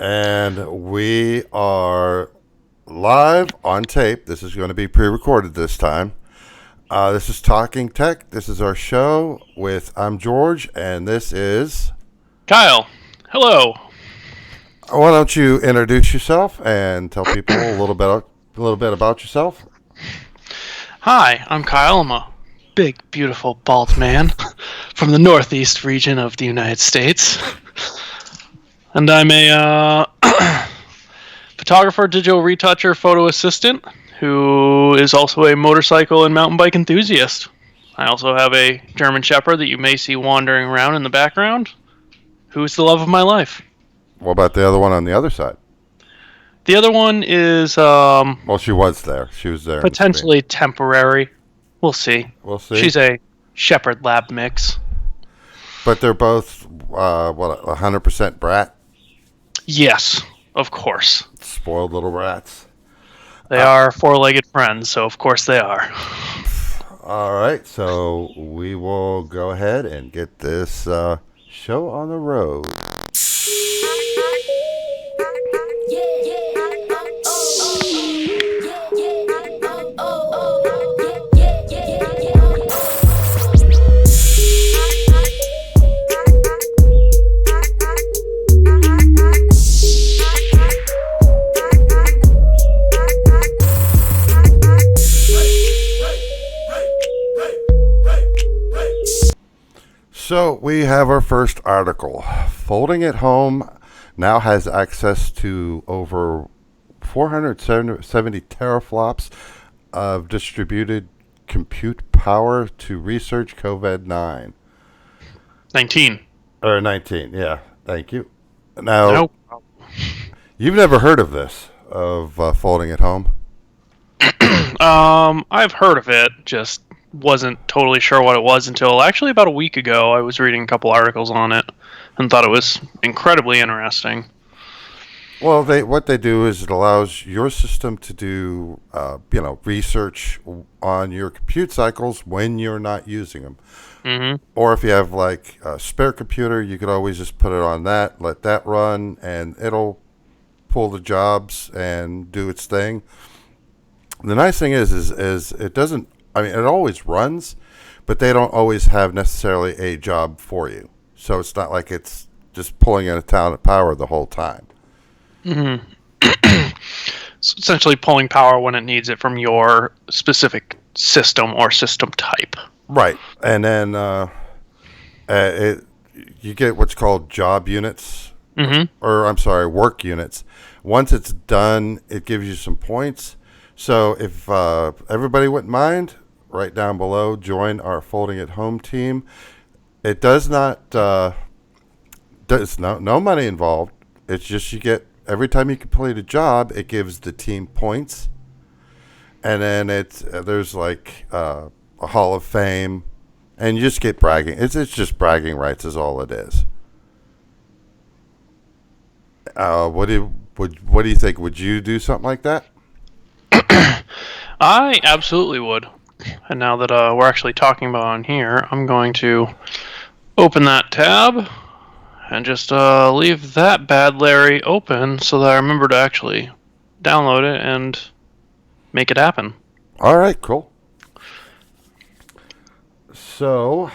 And we are live on tape. This is going to be pre recorded this time. This is Talking Tech. This is our show with I'm George, and this is. Kyle, hello. Why don't you introduce yourself and tell people a little bit about yourself? Hi, I'm Kyle. I'm a big, beautiful, bald man from the northeast region of the United States. And I'm a photographer, digital retoucher, photo assistant who is also a motorcycle and mountain bike enthusiast. I also have a German Shepherd that you may see wandering around in the background, who is the love of my life. What about the other one on the other side? The other one is Well, she was there. She was there. potentially temporary. We'll see. We'll see. She's a Shepherd Lab mix. But they're both, 100% brat? Yes, of course. Spoiled little rats. They are four-legged friends, so of course they are. All right, so we will go ahead and get this show on the road. So we have our first article. Folding at Home now has access to over 470 teraflops of distributed compute power to research COVID-19. 19. Or 19, yeah. Thank you. Now, Nope. you've never heard of this, of Folding at Home? I've heard of it, just wasn't totally sure what it was until actually about a week ago. I was reading a couple articles on it and thought it was incredibly interesting. Well, what they do is it allows your system to do, research on your compute cycles when you're not using them. Mm-hmm. Or if you have like a spare computer, you could always just put it on that, let that run, and it'll pull the jobs and do its thing. The nice thing is it doesn't. I mean, it always runs, but they don't always have necessarily a job for you. So it's not like it's just pulling in a ton of power the whole time. Mm-hmm. It's essentially pulling power when it needs it from your specific system or system type. Right, and then you get what's called job units, Mm-hmm. or I'm sorry, work units. Once it's done, it gives you some points. So if everybody wouldn't mind, right down below, join our Folding at Home team. It does not, there's no money involved. It's just you get, every time you complete a job, it gives the team points. And then there's like a Hall of Fame, and you just get bragging. It's just bragging rights is all it is. What do you think? Would you do something like that? I absolutely would. And now that we're actually talking about on here, I'm going to open that tab and just leave that bad Larry open so that I remember to actually download it and make it happen. All right, cool. So,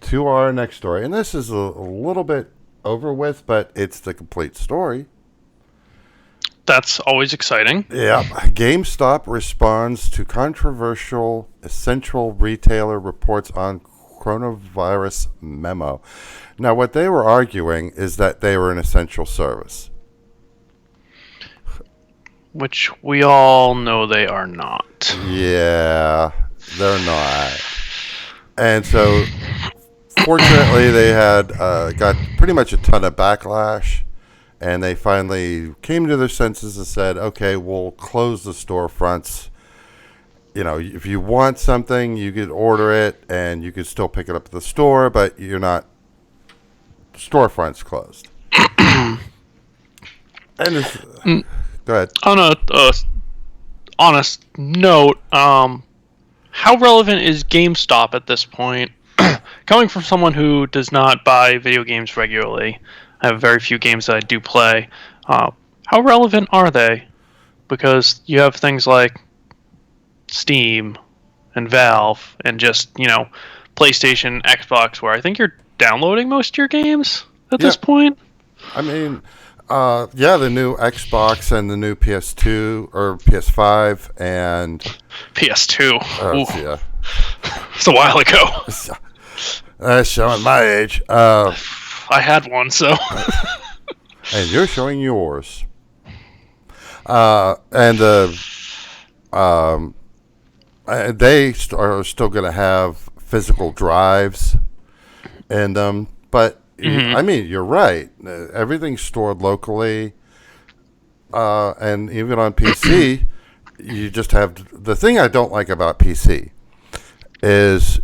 to our next story, and this is a little bit over with, but it's the complete story. That's always exciting. Yeah, GameStop responds to controversial essential retailer reports on coronavirus memo. Now, what they were arguing is that they were an essential service. Which we all know they are not. Yeah, they're not. And so, fortunately, they had got pretty much a ton of backlash. And they finally came to their senses and said, okay, we'll close the storefronts. You know, if you want something, you could order it and you could still pick it up at the store, but you're not, storefront's closed. And it's, go ahead. On a honest note, how relevant is GameStop at this point? Coming from someone who does not buy video games regularly, I have very few games that I do play. How relevant are they? Because you have things like Steam and Valve and just, PlayStation, Xbox, where I think you're downloading most of your games at Yeah. this point. I mean, yeah, the new Xbox and the new PS2 or PS5 and PS2. Ooh, yeah, it's a while ago. that's showing my age. I had one, so. And you're showing yours. And they are still going to have physical drives in them, but I mean, you're right. Everything's stored locally, and even on PC, you just have the thing I don't like about PC is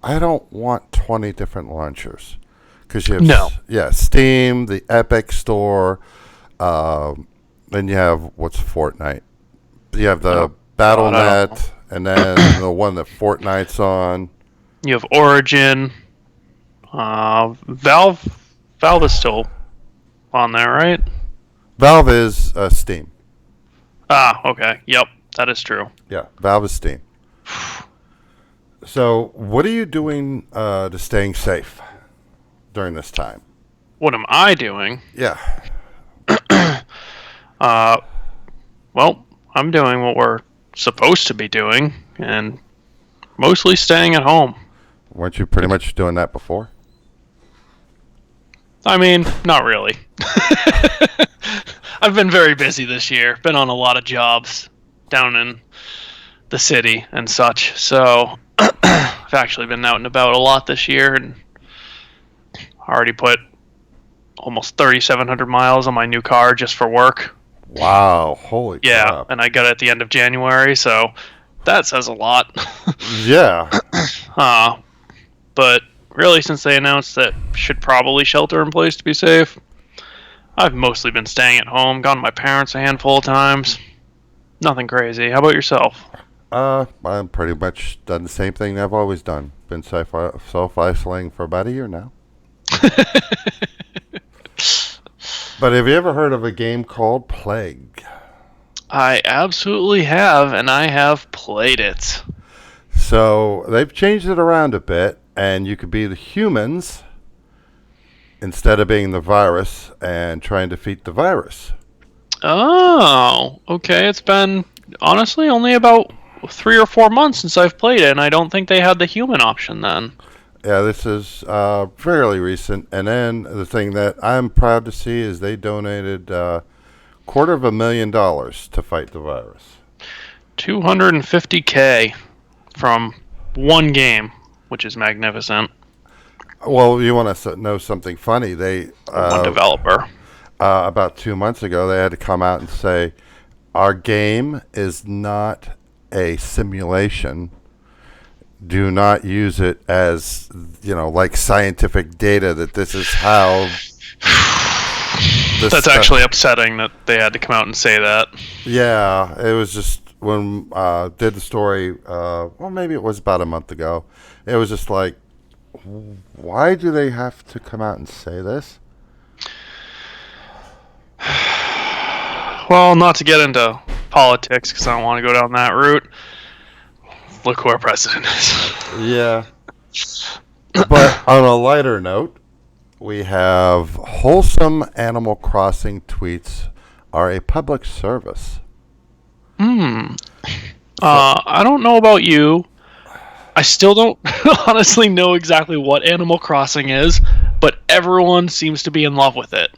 I don't want 20 different launchers because you have Steam, the Epic Store, then you have what's Fortnite. You have the BattleNet, and then the one that Fortnite's on. You have Origin. Valve is still on there, right? Valve is Steam. Okay. Yep, that is true. Yeah, Valve is Steam. So, what are you doing to staying safe during this time? What am I doing? Yeah. Well, I'm doing what we're supposed to be doing, and mostly staying at home. Weren't you pretty much doing that before? I mean, not really. I've been very busy this year. Been on a lot of jobs down in the city and such. So I've actually been out and about a lot this year, and already put almost 3,700 miles on my new car just for work. Wow, holy crap. And I got it at the end of January, so that says a lot. Yeah. But really, since they announced that should probably shelter in place to be safe, I've mostly been staying at home, gone to my parents a handful of times. Nothing crazy. How about yourself? I'm pretty much done the same thing I've always done. Been self-isolating for about a year now. But have you ever heard of a game called Plague? I absolutely have, and I have played it. So they've changed it around a bit, and you could be the humans instead of being the virus and try and defeat the virus. Oh, okay. It's been, honestly, only about 3 or 4 months since I've played it, and I don't think they had the human option then. Yeah, this is fairly recent. And then the thing that I'm proud to see is they donated $250,000 to fight the virus. $250K from one game, which is magnificent. Well, you want to know something funny? They One developer. About 2 months ago, they had to come out and say, our game is not a simulation. Do not use it as, like scientific data that this is how... That's actually upsetting that they had to come out and say that. Yeah, it was just when did the story, maybe it was about a month ago. It was just like, why do they have to come out and say this? Well, not to get into politics, because I don't want to go down that route. Look who our president is. Yeah. But on a lighter note, we have wholesome Animal Crossing tweets are a public service. I don't know about you. I still don't honestly know exactly what Animal Crossing is, but everyone seems to be in love with it.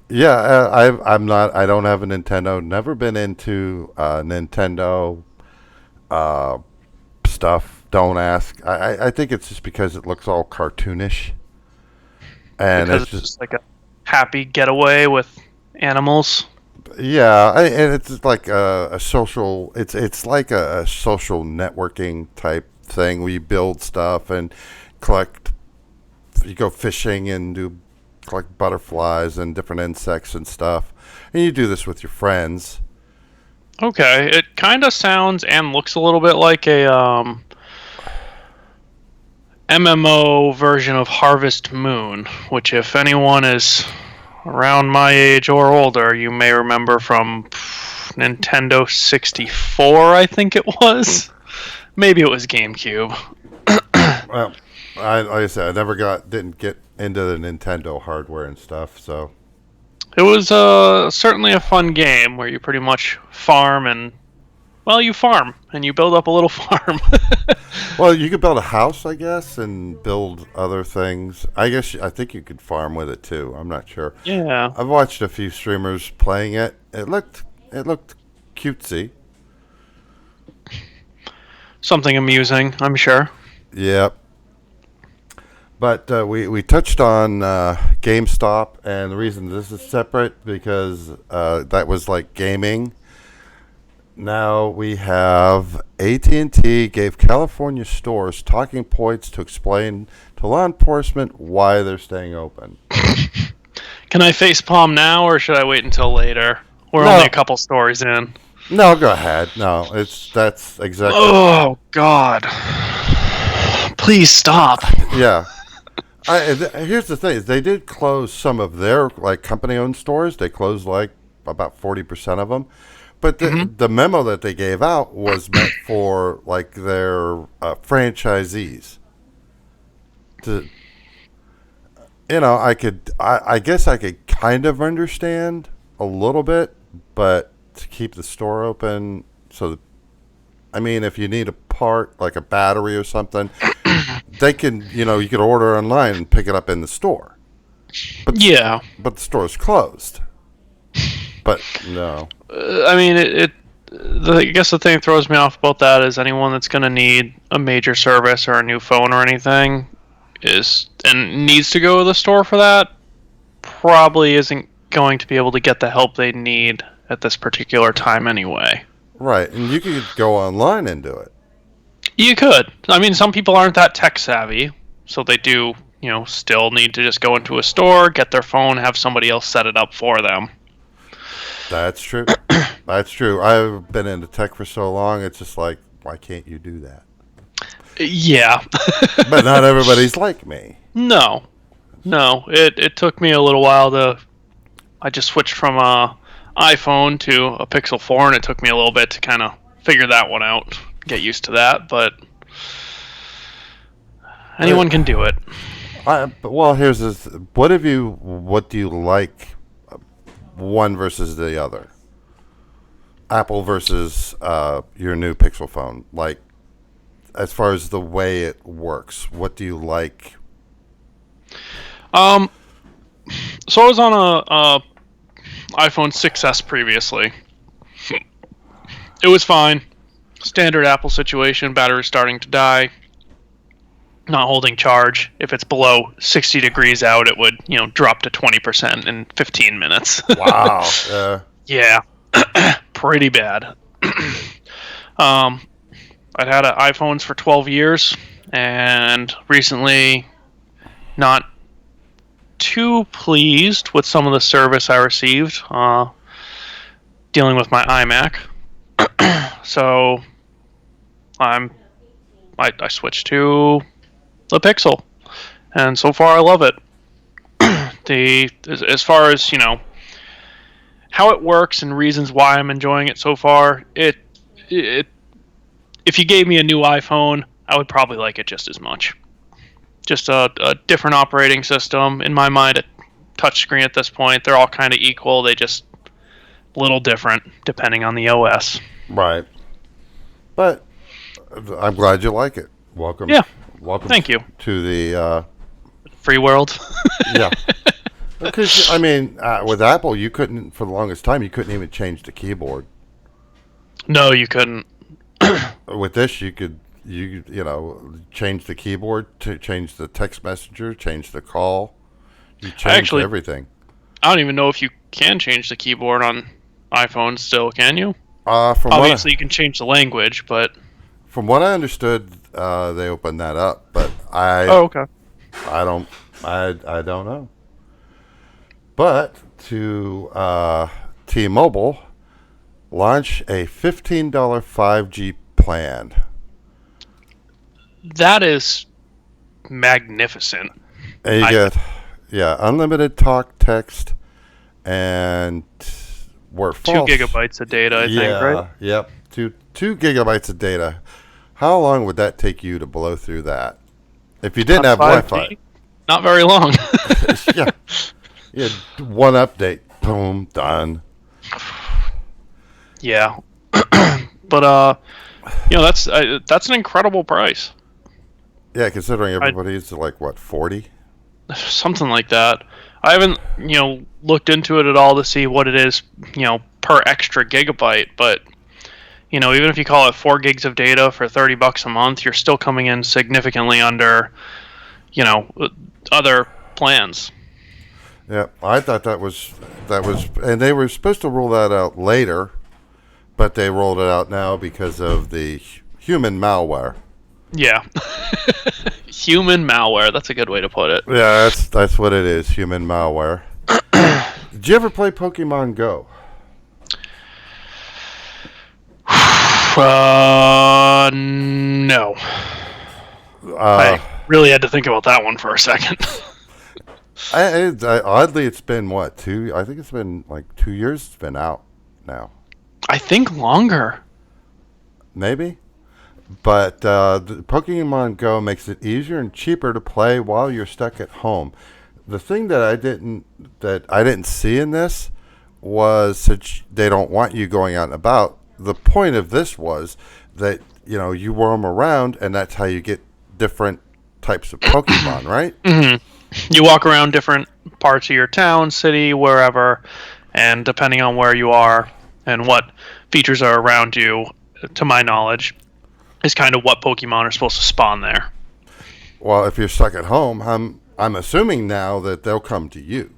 Yeah, I'm not. I don't have a Nintendo. Never been into Nintendo stuff. Don't ask. I think it's just because it looks all cartoonish, and Because it's it's like a happy getaway with animals. yeah, and it's like a social. It's like a social networking type thing. We build stuff and collect. You go fishing and collect butterflies and different insects and stuff, and you do this with your friends. Okay, it kind of sounds and looks a little bit like a MMO version of Harvest Moon, which if anyone is around my age or older, you may remember from Nintendo 64, I think it was. Maybe it was GameCube. Well, like I said, didn't get into the Nintendo hardware and stuff. So It was certainly a fun game where you pretty much farm and, well, you farm and you build up a little farm. well, you could build a house, I guess, and build other things. I think you could farm with it too. I'm not sure. Yeah. I've watched a few streamers playing it. It looked cutesy. Something amusing, I'm sure. Yep. But we touched on GameStop, and the reason this is separate because that was like gaming. Now we have AT&T gave California stores talking points to explain to law enforcement why they're staying open. Can I facepalm now or should I wait until later? We're No. only a couple stories in. No, go ahead. No, that's exactly. Oh, God. Please stop. Yeah. Here's the thing: they did close some of their like company-owned stores. They closed like about 40% of them, but the memo that they gave out was meant for like their franchisees. To, I guess I could kind of understand a little bit, but to keep the store open, if you need a part like a battery or something, they can, you could order online and pick it up in the store. Yeah. But the store's closed. But no. I guess the thing that throws me off about that is anyone that's going to need a major service or a new phone or anything and needs to go to the store for that probably isn't going to be able to get the help they need at this particular time anyway. Right, and you could go online and do it. You could. Some people aren't that tech savvy, so they do, still need to just go into a store, get their phone, have somebody else set it up for them. That's true. That's true. I've been into tech for so long, it's just like, why can't you do that? Yeah. But not everybody's like me. No. It took me a little while I just switched from a iPhone to a Pixel 4, and it took me a little bit to kind of figure that one out, get used to that, but anyone can do it. Well, here's this. What do you like one versus the other? Apple versus your new Pixel phone. Like, as far as the way it works, what do you like? So I was on a iPhone 6s previously. It was fine. Standard Apple situation, battery starting to die, not holding charge. If it's below 60 degrees out, it would, drop to 20% in 15 minutes. Wow. Yeah. Pretty bad. I'd had iPhones for 12 years, and recently not too pleased with some of the service I received dealing with my iMac. So I switched to the Pixel, and so far I love it. As far as how it works and reasons why I'm enjoying it so far, if you gave me a new iPhone, I would probably like it just as much. Just a different operating system. In my mind, a touchscreen at this point, they're all kind of equal. They just a little different depending on the OS. Right. But I'm glad you like it. Welcome. Yeah. Welcome. Thank you. To the Free world. yeah. Because with Apple, you couldn't for the longest time. You couldn't even change the keyboard. No, you couldn't. With this, you could change the keyboard, to change the text messenger, change the call. You change everything. I don't even know if you can change the keyboard on iPhone still. Can you? Obviously, you can change the language, but from what I understood, they opened that up. But okay. I don't know. But to T-Mobile launch a $15 5G plan. That is magnificent. And you get unlimited talk, text, and were 2 false. gigabytes of data, I think, right? Yep. Two gigabytes of data. How long would that take you to blow through that? If you didn't have 5G? Wi-Fi. Not very long. Yeah. Yeah. One update. Boom. Done. Yeah. But that's an incredible price. Yeah, considering everybody's like what, 40? Something like that. I haven't, looked into it at all to see what it is, per extra gigabyte, but even if you call it 4 gigs of data for $30 a month, you're still coming in significantly under, other plans. Yeah, I thought that was, and they were supposed to roll that out later, but they rolled it out now because of the human malware. Yeah. Human malware. That's a good way to put it. Yeah, that's what it is, human malware. Did you ever play Pokemon Go? No. I really had to think about that one for a second. Oddly, it's been what, 2? I think it's been like 2 years. It's been out now. I think longer. Maybe. But the Pokemon Go makes it easier and cheaper to play while you're stuck at home. The thing that I didn't see in this was that they don't want you going out and about. The point of this was that you roam around, and that's how you get different types of Pokemon, right? Mm-hmm. You walk around different parts of your town, city, wherever, and depending on where you are and what features are around you, to my knowledge, is kind of what Pokemon are supposed to spawn there. Well, if you're stuck at home, I'm assuming now that they'll come to you.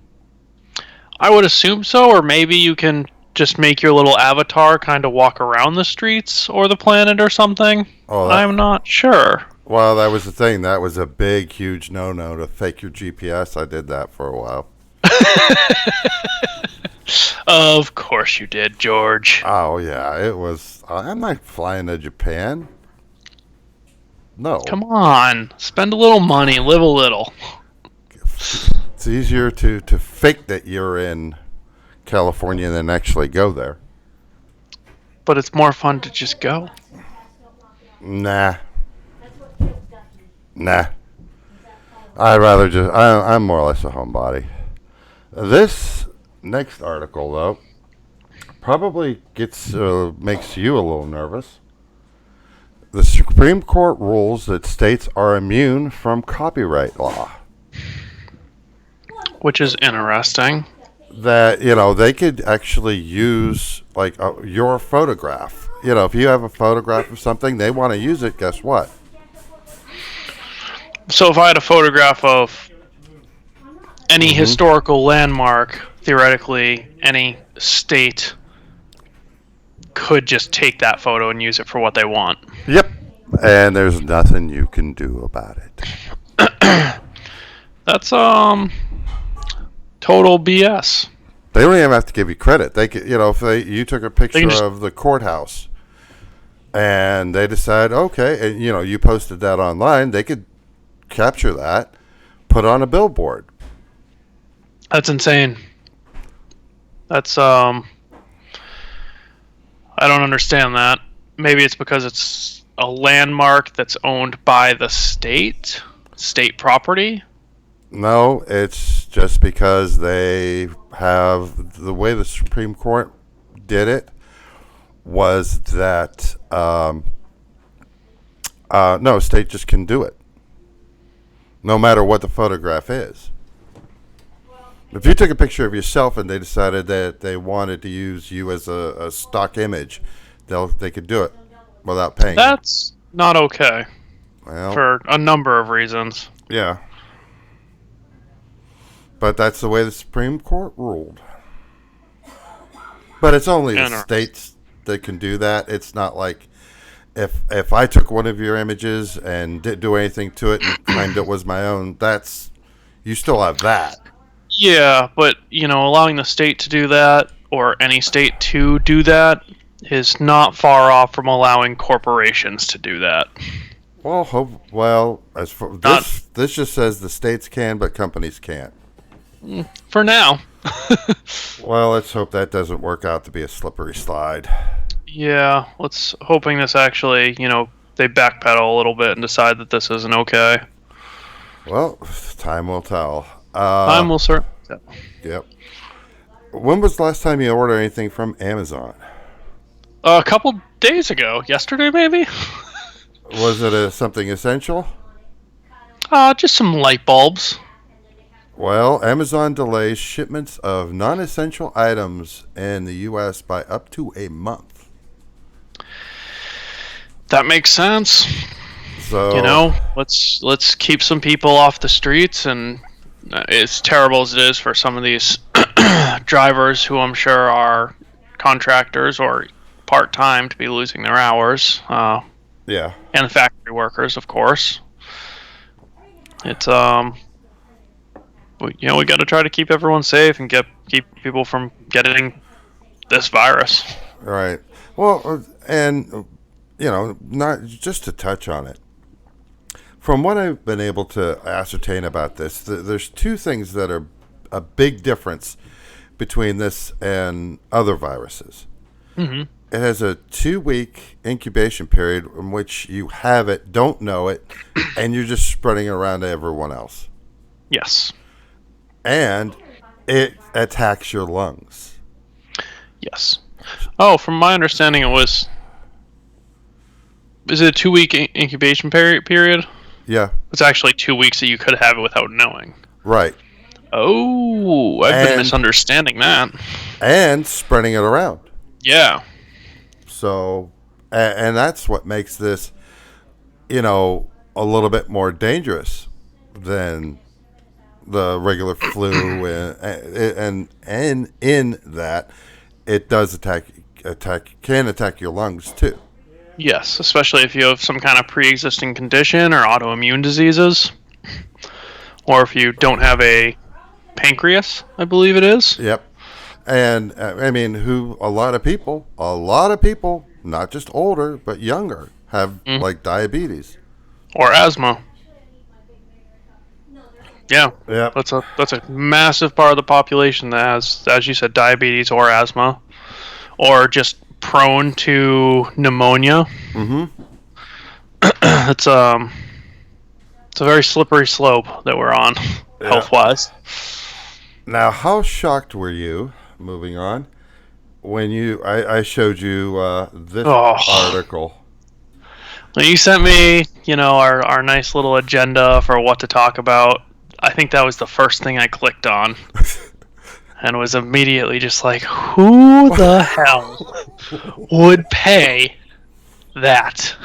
I would assume so, or maybe you can just make your little avatar kind of walk around the streets or the planet or something. I'm not sure. Well, that was the thing. That was a big, huge no-no to fake your GPS. I did that for a while. Of course you did, George. Oh, yeah. It was... I'm not flying to Japan. No. Come on. Spend a little money. Live a little. It's easier to fake that you're in California than actually go there. But it's more fun to just go. Nah. I'd rather just... I'm more or less a homebody. This next article, though, probably makes you a little nervous. The Supreme Court rules that states are immune from copyright law. Which is interesting. That, they could actually use, like, your photograph. If you have a photograph of something, they want to use it, guess what? So if I had a photograph of any historical landmark, theoretically, any state could just take that photo and use it for what they want. Yep. And there's nothing you can do about it. That's total BS. They don't even have to give you credit. They could, if you took a picture of the courthouse and they decide, okay, and you posted that online, they could capture that, put it on a billboard. That's insane. That's I don't understand that. Maybe it's because it's a landmark that's owned by the state property. No, it's just because they have, the way the Supreme Court did it was that no, a state just can do it, no matter what the photograph is. If you took a picture of yourself and they decided that they wanted to use you as a stock image, they could do it without paying. That's not okay. Well, for a number of reasons. Yeah. But that's the way the Supreme Court ruled. But it's only the states that can do that. It's not like if I took one of your images and didn't do anything to it and claimed it was my own, you still have that. Yeah, but, allowing the state to do that, or any state to do that, is not far off from allowing corporations to do that. Well, as for this just says the states can, but companies can't. For now. Well, let's hope that doesn't work out to be a slippery slide. Yeah, let's hoping this actually, they backpedal a little bit and decide that this isn't okay. Well, time will tell. Time will certainly tell. Yep. When was the last time you ordered anything from Amazon? A couple days ago, yesterday maybe. Was it something essential? Just some light bulbs. Well, Amazon delays shipments of non-essential items in the U.S. by up to a month. That makes sense. So, Let's keep some people off the streets, and as terrible as it is for some of these drivers who I'm sure are contractors or part-time to be losing their hours, yeah. and the factory workers, of course. It's we got to try to keep everyone safe and keep people from getting this virus. Right. Well, and not just to touch on it. From what I've been able to ascertain about this, there's two things that are a big difference between this and other viruses. Mm-hmm. It has a 2-week incubation period in which you have it, don't know it, and you're just spreading it around to everyone else. Yes. And it attacks your lungs. Yes. Oh, from my understanding, is it a 2-week incubation period? Yeah. It's actually 2 weeks that you could have it without knowing. Right. Oh, I've been misunderstanding that. And spreading it around. Yeah. So, and that's what makes this, a little bit more dangerous than the regular flu, and in that it does can attack your lungs too. Yes, especially if you have some kind of pre-existing condition or autoimmune diseases, or if you don't have a pancreas, I believe it is. Yep. And I mean, a lot of people, not just older but younger, have like diabetes or asthma. Yeah, Yep. that's a massive part of the population that has, as you said, diabetes or asthma, or just prone to pneumonia. Mm-hmm. It's a very slippery slope that we're on, health wise. Now, how shocked were you? Moving on, when I showed you this article. When you sent me, our nice little agenda for what to talk about, I think that was the first thing I clicked on. And was immediately just like, who the hell would pay that?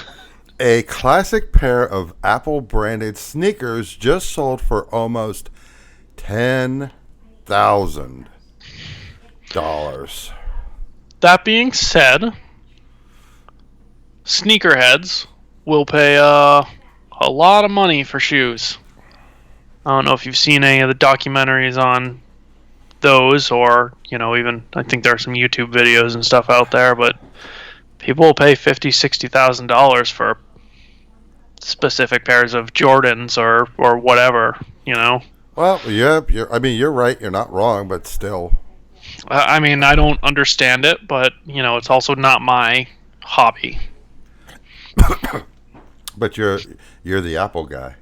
A classic pair of Apple-branded sneakers just sold for almost $10,000. That being said, sneakerheads will pay a lot of money for shoes. I don't know if you've seen any of the documentaries on those, or even I think there are some YouTube videos and stuff out there, but people will pay $50,000-$60,000 for specific pairs of Jordans or whatever. Well, yeah, you're right. You're not wrong, but still. I mean, I don't understand it, but it's also not my hobby. But you're the Apple guy.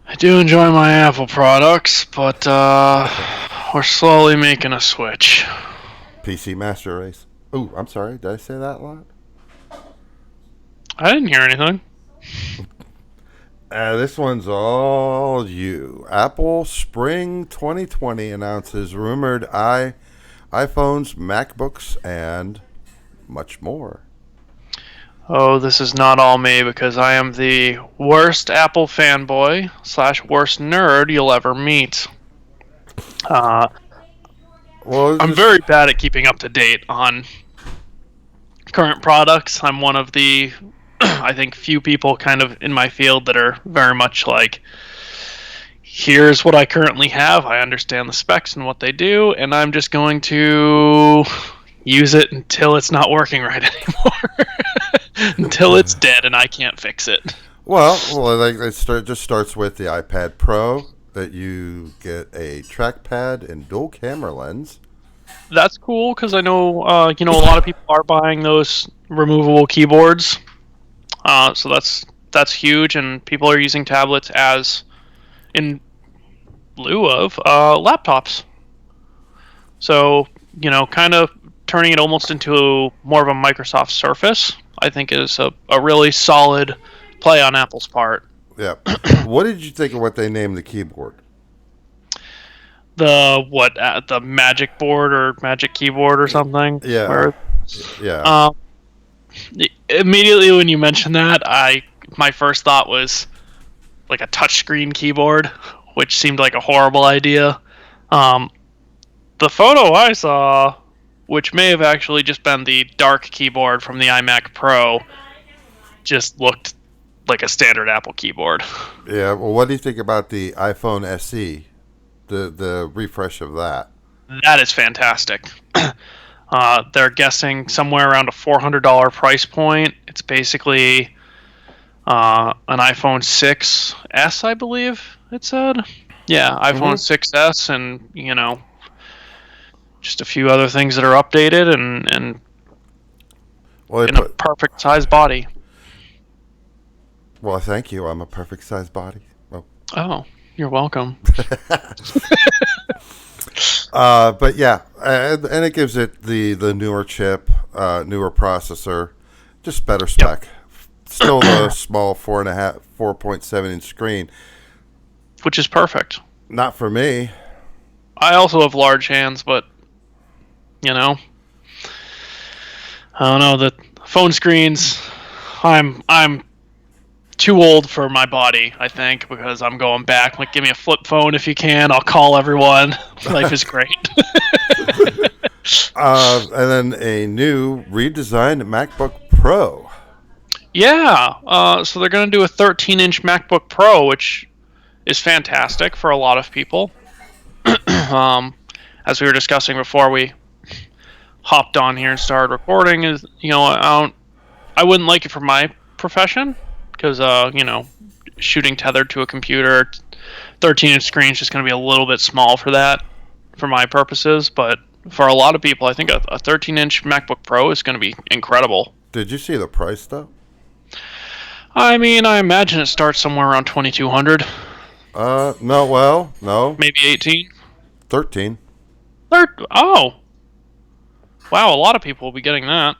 I do enjoy my Apple products, but we're slowly making a switch. PC Master Race. Ooh, I'm sorry. Did I say that a lot? I didn't hear anything. This one's all you. Apple Spring 2020 announces rumored iPhones, MacBooks, and much more. Oh, this is not all me, because I am the worst Apple fanboy / worst nerd you'll ever meet. I'm very bad at keeping up to date on current products. I'm one of the, I think, few people kind of in my field that are very much like, here's what I currently have. I understand the specs and what they do, and I'm just going to use it until it's not working right anymore. Until it's dead and I can't fix it. Well, it just starts with the iPad Pro, that you get a trackpad and dual camera lens. That's cool because I know a lot of people are buying those removable keyboards. So that's huge, and people are using tablets as in lieu of laptops. So kind of turning it almost into more of a Microsoft Surface, I think, is a really solid play on Apple's part. Yeah. What did you think of what they named the keyboard? The Magic Board or Magic Keyboard or something? Yeah. Where, Yeah. immediately when you mentioned that, my first thought was like a touchscreen keyboard, which seemed like a horrible idea. The photo I saw, which may have actually just been the dark keyboard from the iMac Pro, just looked like a standard Apple keyboard. Yeah. Well, what do you think about the iPhone SE? The refresh of that. That is fantastic. They're guessing somewhere around a $400 price point. It's basically an iPhone 6s, I believe it said. Yeah, iPhone 6s, and just a few other things that are updated and Well, in a perfect size body. Well, thank you. I'm a perfect size body. Oh, you're welcome. But yeah, and it gives it the newer chip, newer processor, just better spec. Yep. Still the small 4.7 inch screen, which is perfect. Not for me. I also have large hands, but I don't know, the phone screens. I'm too old for my body, I think, because I'm going back. Like, give me a flip phone if you can. I'll call everyone. Life is great. And then a new redesigned MacBook Pro. Yeah. So they're going to do a 13-inch MacBook Pro, which is fantastic for a lot of people. As we were discussing before we hopped on here and started recording, is I wouldn't like it for my profession. Because, shooting tethered to a computer, 13-inch screen is just going to be a little bit small for that, for my purposes. But for a lot of people, I think a 13-inch MacBook Pro is going to be incredible. Did you see the price, though? I mean, I imagine it starts somewhere around $2,200. No. Maybe 18? 13. Oh. Wow, a lot of people will be getting that.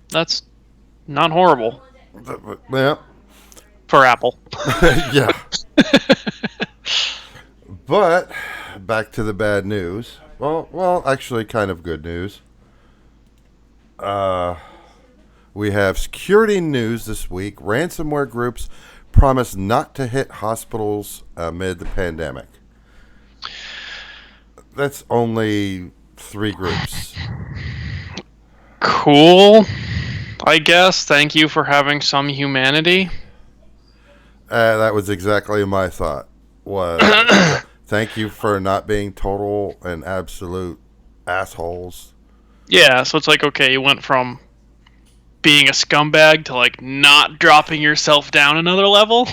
That's not horrible. Yeah. For Apple. Yeah. But back to the bad news. Well, actually, kind of good news. We have security news this week. Ransomware groups promise not to hit hospitals amid the pandemic. That's only 3 groups. Cool. I guess. Thank you for having some humanity. That was exactly my thought. Thank you for not being total and absolute assholes. Yeah, so it's like, okay, you went from being a scumbag to like not dropping yourself down another level.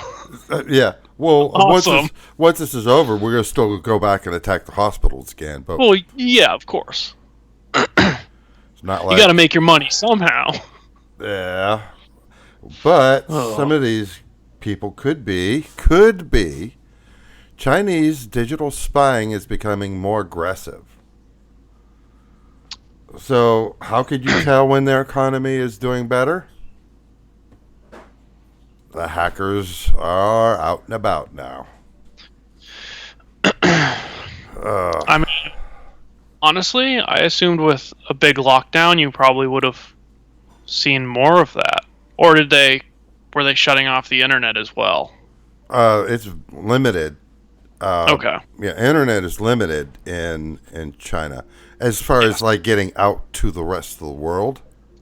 Yeah. Well, awesome. once this is over, we're gonna still go back and attack the hospitals again. But yeah, of course. It's not like you got to make your money somehow. Yeah, but some of these people could be Chinese digital spying is becoming more aggressive. So how could you tell when their economy is doing better? The hackers are out and about now. I mean, honestly, I assumed with a big lockdown, you probably would have seen more of that. Or were they shutting off the internet as well? It's limited. Okay. Yeah, internet is limited in China as far as like getting out to the rest of the world.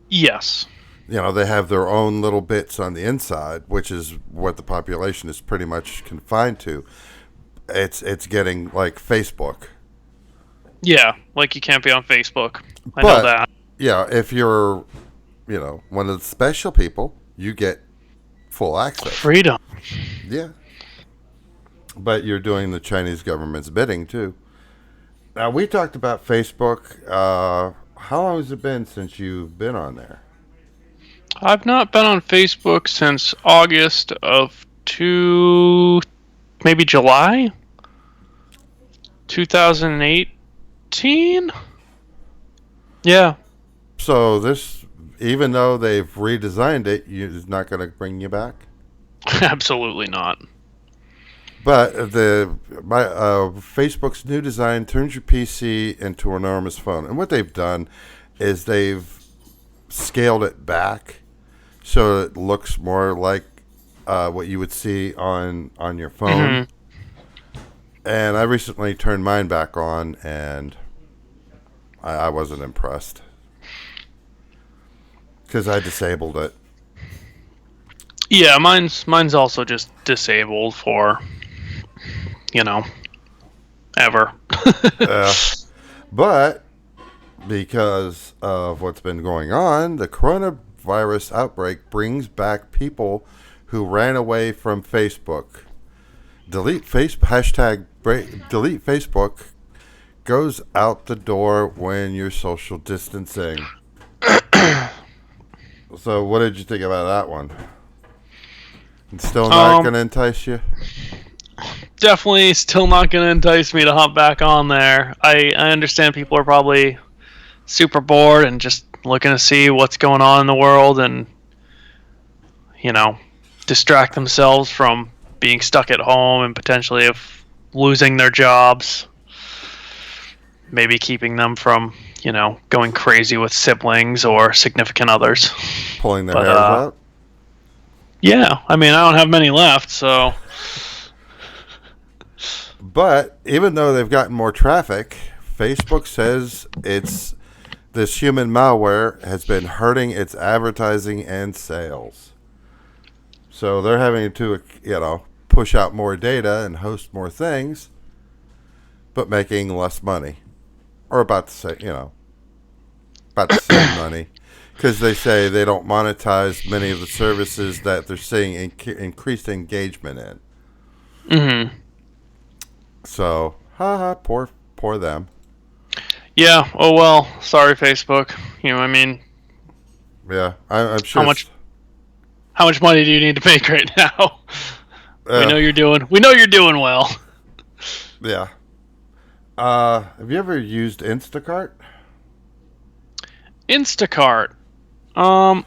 Yes. They have their own little bits on the inside, which is what the population is pretty much confined to. It's getting like Facebook. Yeah, like you can't be on Facebook. I know that. Yeah, if you're, one of the special people, you get full access. Freedom. Yeah. but you're doing the Chinese government's bidding too. Now, we talked about Facebook. How long has it been since you've been on there? I've not been on Facebook since August of maybe July 2018. Yeah, So this, even though they've redesigned it, it's not going to bring you back. absolutely not. But Facebook's new design turns your PC into an enormous phone, and what they've done is they've scaled it back so it looks more like what you would see on your phone. And I recently turned mine back on, and I wasn't impressed because I disabled it. Yeah, mine's also just disabled for, ever. But because of what's been going on, the coronavirus outbreak brings back people who ran away from Facebook. Delete Facebook goes out the door when you're social distancing. So what did you think about that one? It's still not going to entice you? Definitely still not going to entice me to hop back on there. I understand people are probably super bored and just looking to see what's going on in the world and, distract themselves from being stuck at home and potentially of losing their jobs. Maybe keeping them from, going crazy with siblings or significant others. Pulling their hairs out? Yeah, I mean, I don't have many left, so... But even though they've gotten more traffic, Facebook says this human malware has been hurting its advertising and sales. So they're having to, push out more data and host more things, but making less money. Or about to save money. Because they say they don't monetize many of the services that they're seeing increased engagement in. Mm-hmm. So, poor them. Yeah. Oh well. Sorry, Facebook. Yeah, I'm sure. How much money do you need to make right now? We know you're doing well. Yeah. Have you ever used Instacart? Instacart. I've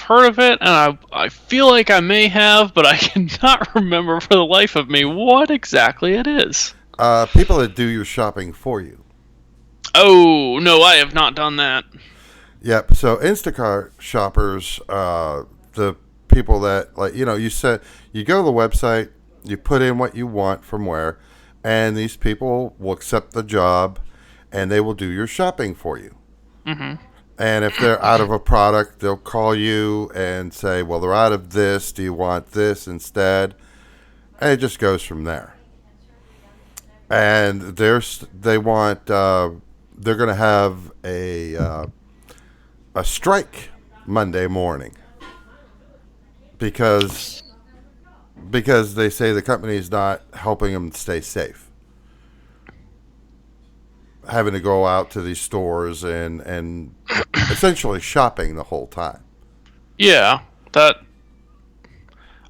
heard of it, and I feel like I may have, but I cannot remember for the life of me what exactly it is. People that do your shopping for you. Oh, no, I have not done that. Yep. So Instacart shoppers, the people that, you said, you go to the website, you put in what you want from where, and these people will accept the job, and they will do your shopping for you. Mm-hmm. And if they're out of a product, they'll call you and say, well, they're out of this. Do you want this instead? And it just goes from there. And they're going to have a strike Monday morning because they say the company is not helping them stay safe. Having to go out to these stores and essentially shopping the whole time. Yeah, that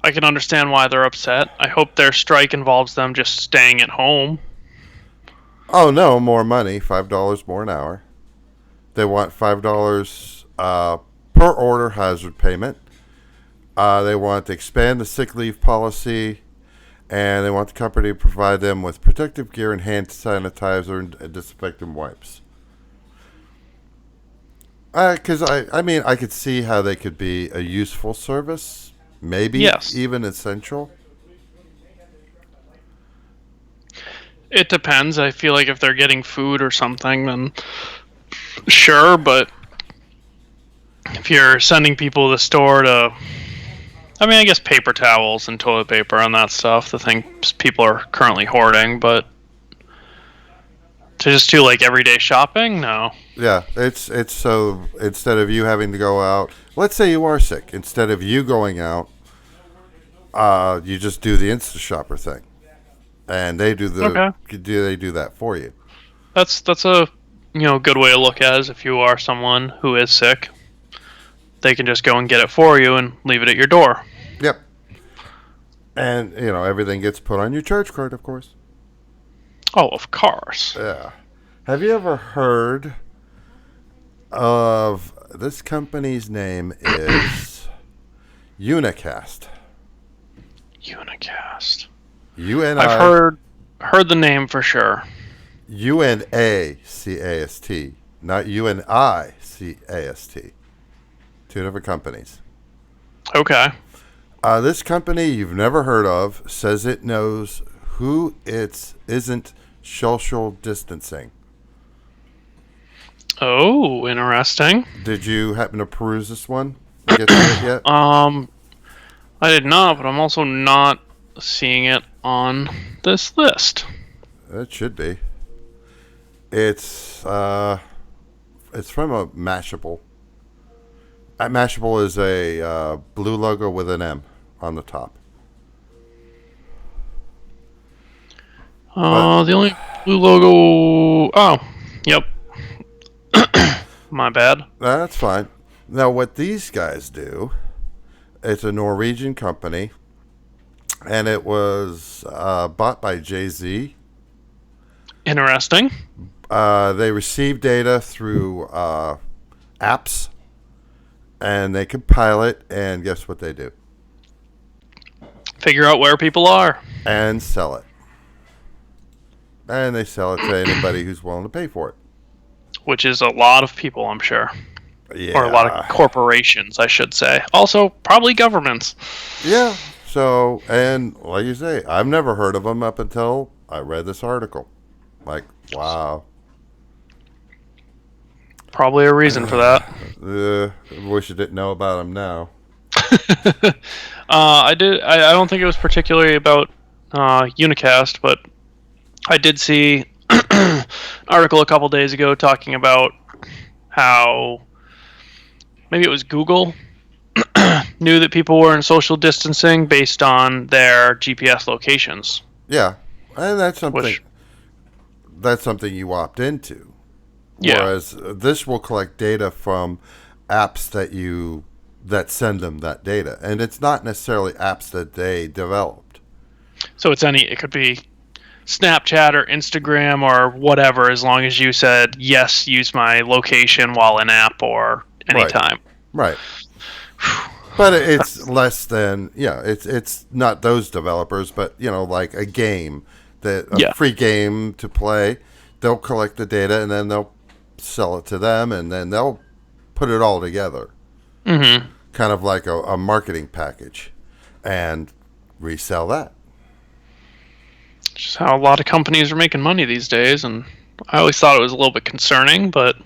I can understand why they're upset. I hope their strike involves them just staying at home. Oh no, more money, $5 more an hour. They want $5 per order hazard payment. They want to expand the sick leave policy. And they want the company to provide them with protective gear and hand sanitizer and disinfectant wipes. Because, I could see how they could be a useful service. Maybe even essential. It depends. I feel like if they're getting food or something, then sure. But if you're sending people to the store to... I guess paper towels and toilet paper and that stuff, the things people are currently hoarding, but to just do everyday shopping, no. Yeah, it's so instead of you having to go out, let's say you are sick, instead of you going out, You just do the Insta Shopper thing, and they do Okay. they do that for you. That's a good way to look at it is if you are someone who is sick, they can just go and get it for you and leave it at your door. Yep. And everything gets put on your charge card, of course. Oh, of course. Yeah. Have you ever heard of this company's name is Unicast? Unicast. UNI I've heard the name for sure. UNACAST, not UNICAST. Two different companies. Okay. This company you've never heard of says it knows who isn't social distancing. Oh, interesting. Did you happen to peruse this one? Get to it yet? I did not, but I'm also not seeing it on this list. It should be. It's from a Mashable. Mashable is a blue logo with an M on the top. The only blue logo. Oh, yep. My bad. That's fine. Now, what these guys do, it's a Norwegian company, and it was bought by Jay-Z. Interesting. They receive data through apps, and they compile it, and guess what they do? Figure out where people are. And sell it. And they sell it to anybody who's willing to pay for it. Which is a lot of people, I'm sure. Yeah. Or a lot of corporations, I should say. Also, probably governments. Yeah. So, and like you say, I've never heard of them up until I read this article. Like, wow. Probably a reason for that. Wish I didn't know about them now. I don't think it was particularly about Unicast, but I did see an article a couple days ago talking about how maybe it was Google knew that people were in social distancing based on their GPS locations. Yeah, and that's something you opt into. Yeah. Whereas this will collect data from apps that send them that data, and it's not necessarily apps that they developed. So it could be Snapchat or Instagram or whatever, as long as you said yes, use my location while in app or anytime. Right. But it's less than it's not those developers, but like a game free game to play, they'll collect the data and then they'll sell it to them and then they'll put it all together. Mm-hmm. Kind of like a marketing package and resell that. Just how a lot of companies are making money these days, and I always thought it was a little bit concerning, but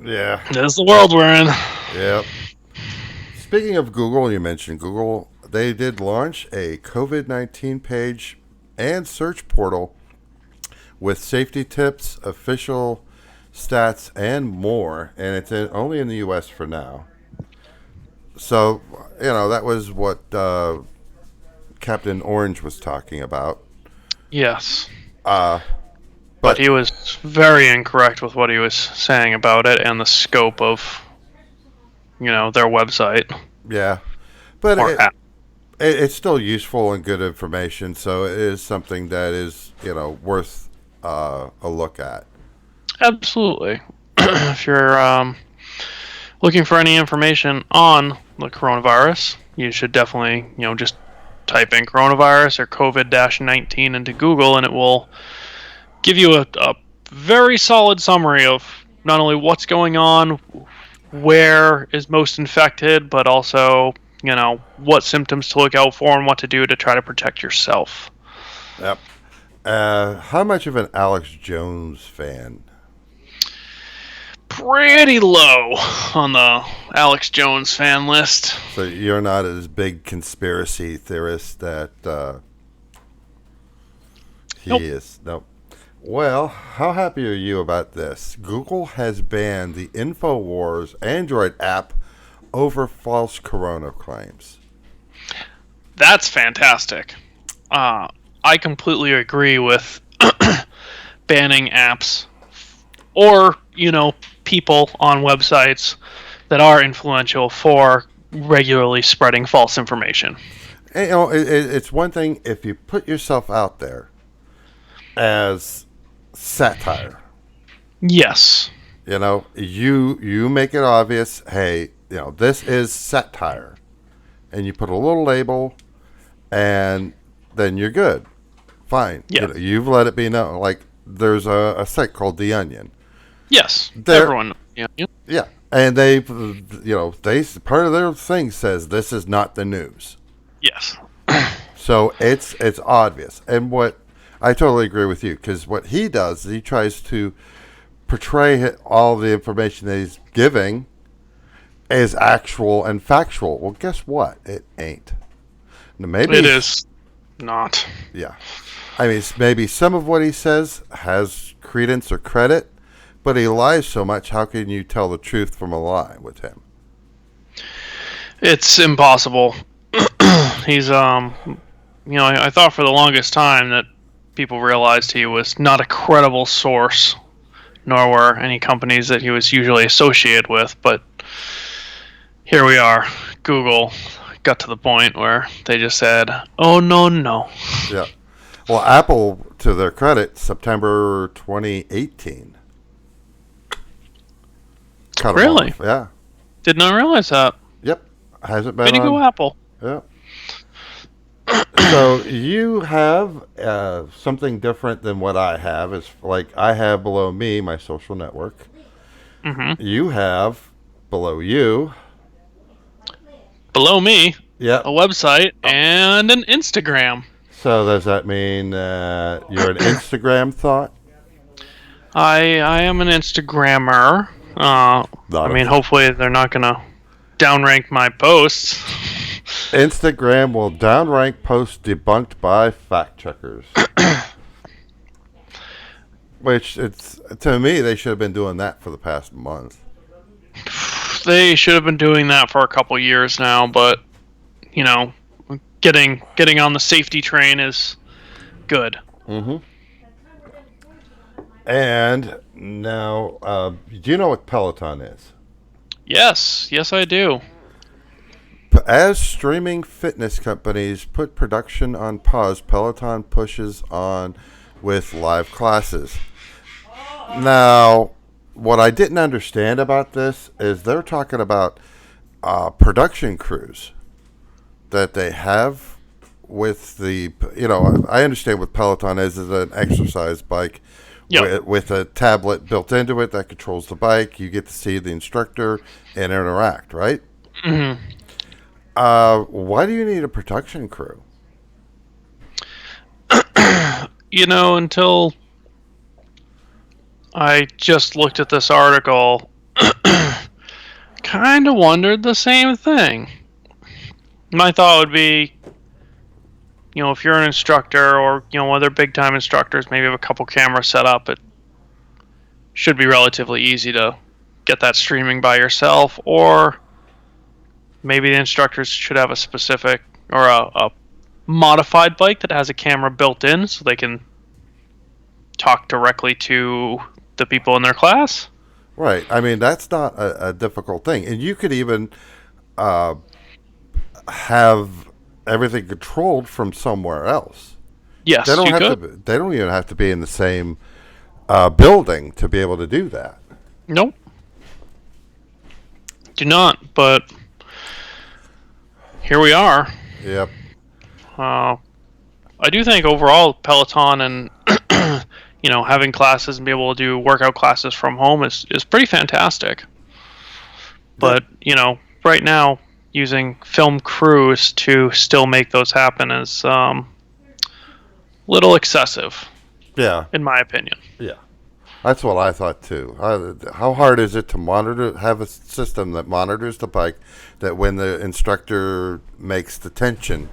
yeah, this is the world we're in. Yep. Speaking of Google, you mentioned Google. They did launch a COVID-19 page and search portal with safety tips, official stats, and more, and it's only in the U.S. for now. So, that was what Captain Orange was talking about. Yes. But he was very incorrect with what he was saying about it and the scope of, their website. Yeah. But Or app. it's still useful and good information, so it is something that is, worth a look at. Absolutely. If you're looking for any information on the coronavirus, you should definitely, just type in coronavirus or COVID-19 into Google, and it will give you a very solid summary of not only what's going on, where is most infected, but also, what symptoms to look out for and what to do to try to protect yourself. Yep. How much of an Alex Jones fan? Pretty low on the Alex Jones fan list. So you're not as big conspiracy theorist that he Nope. is. Nope. Well, how happy are you about this? Google has banned the InfoWars Android app over false corona claims. That's fantastic. I completely agree with banning apps or, people on websites that are influential for regularly spreading false information. And, it's one thing if you put yourself out there as satire. Yes. You make it obvious. Hey, this is satire, and you put a little label, and then you're good. Fine. Yeah. You've let it be known. Like there's a site called The Onion. Yes. They're- Everyone. Yeah. Yeah, and they part of their thing says this is not the news. Yes. So it's obvious, and what I totally agree with you, because what he does is he tries to portray all the information that he's giving as actual and factual. Well, guess what? It ain't. Now, maybe It is not. Yeah, I mean, maybe some of what he says has credence or credit, but he lies so much. How can you tell the truth from a lie with him? It's impossible. He's I thought for the longest time that people realized he was not a credible source, nor were any companies that he was usually associated with, but here we are. Google got to the point where they just said, "Oh no." Yeah. Well, Apple, to their credit, September 2018. Cut 'em Really? off. Yeah. Did not realize that. Yep. Hasn't been Way to on. go, Apple. Yeah. So you have something different than what I have. It's like I have below me my social network. Mm-hmm. You have below you. Below me, Yeah. a website and an Instagram. So does that mean you're an Instagram thought? I am an Instagrammer. Hopefully they're not gonna downrank my posts. Instagram will downrank posts debunked by fact checkers. Which to me they should have been doing that for the past month. They should have been doing that for a couple years now, but getting on the safety train is good. Mm-hmm. And now, do you know what Peloton is? Yes, I do. As streaming fitness companies put production on pause, Peloton pushes on with live classes. Now, what I didn't understand about this is they're talking about production crews that they have with the, I understand what Peloton is an exercise bike. Yep. With a tablet built into it that controls the bike. You get to see the instructor and interact, right? Mm-hmm. Why do you need a production crew? Until I just looked at this article, kind of wondered the same thing. My thought would be, if you're an instructor or, one of their big time instructors, maybe have a couple cameras set up, it should be relatively easy to get that streaming by yourself, or maybe the instructors should have a specific or a modified bike that has a camera built in so they can talk directly to the people in their class. Right. I mean, that's not a difficult thing. And you could even have everything controlled from somewhere else. Yes, They don't you have could. they don't even have to be in the same building to be able to do that. Nope. Do not, but here we are. Yep. I do think overall Peloton and having classes and be able to do workout classes from home is pretty fantastic. But right now using film crews to still make those happen is little excessive, Yeah. in my opinion. Yeah. That's what I thought too. How hard is it to have a system that monitors the bike, that when the instructor makes the tension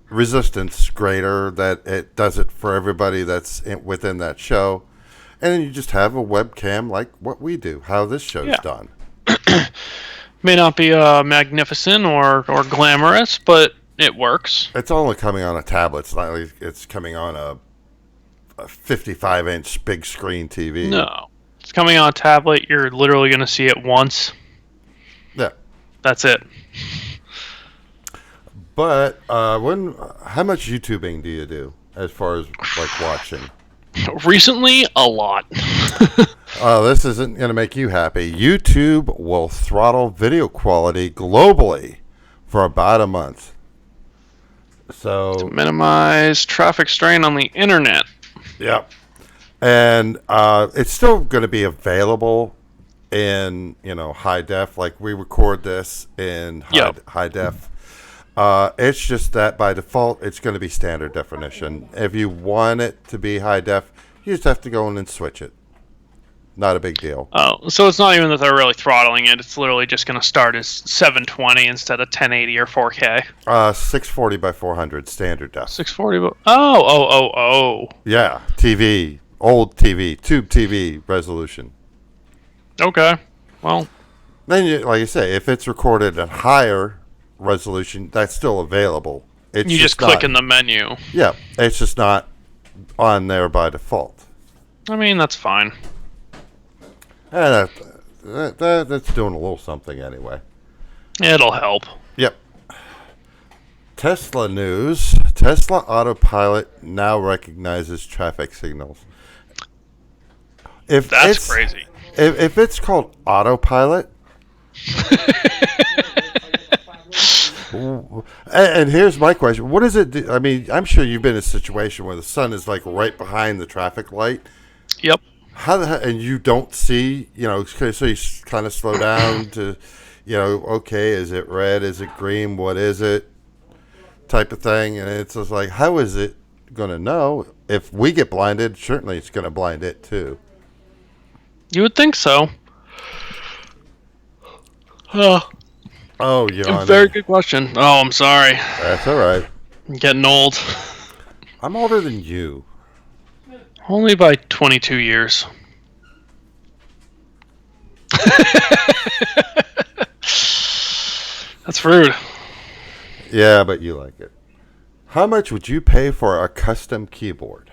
resistance greater, that it does it for everybody that's within that show, and then you just have a webcam like what we do, how this show's Yeah. done. May not be magnificent or glamorous, but it works. It's only coming on a tablet. It's not like it's coming on a 55-inch big screen TV. No. It's coming on a tablet. You're literally going to see it once. Yeah. That's it. But how much YouTubing do you do as far as like watching? Recently, a lot. This isn't going to make you happy. YouTube will throttle video quality globally for about a month. So Minimize traffic strain on the internet. Yep. And it's still going to be available in high def. Like we record this in high def. It's just that by default it's going to be standard definition. If you want it to be high def, you just have to go in and switch it. Not a big deal. Oh, so it's not even that they're really throttling it. It's literally just going to start as 720 instead of 1080 or 4K. 640 by 400 standard def. 640. Oh. Yeah, TV, old TV, tube TV resolution. Okay. Well, then, like you say, if it's recorded at higher resolution, that's still available. It's you just click in the menu. Yeah, it's just not on there by default. I mean, that's fine. And that's doing a little something anyway. It'll help. Yep. Tesla news. Tesla Autopilot now recognizes traffic signals. That's crazy. If it's called Autopilot... And here's my question. What does it do? I mean, I'm sure you've been in a situation where the sun is like right behind the traffic light. Yep. And you don't see, so you kind of slow down to, okay, is it red? Is it green? What is it? Type of thing. And it's just like, how is it going to know? If we get blinded, certainly it's going to blind it too. You would think so. Oh, you're very good question. Oh, I'm sorry. That's all right. I'm getting old. I'm older than you. Only by 22 years. That's rude. Yeah, but you like it. How much would you pay for a custom keyboard?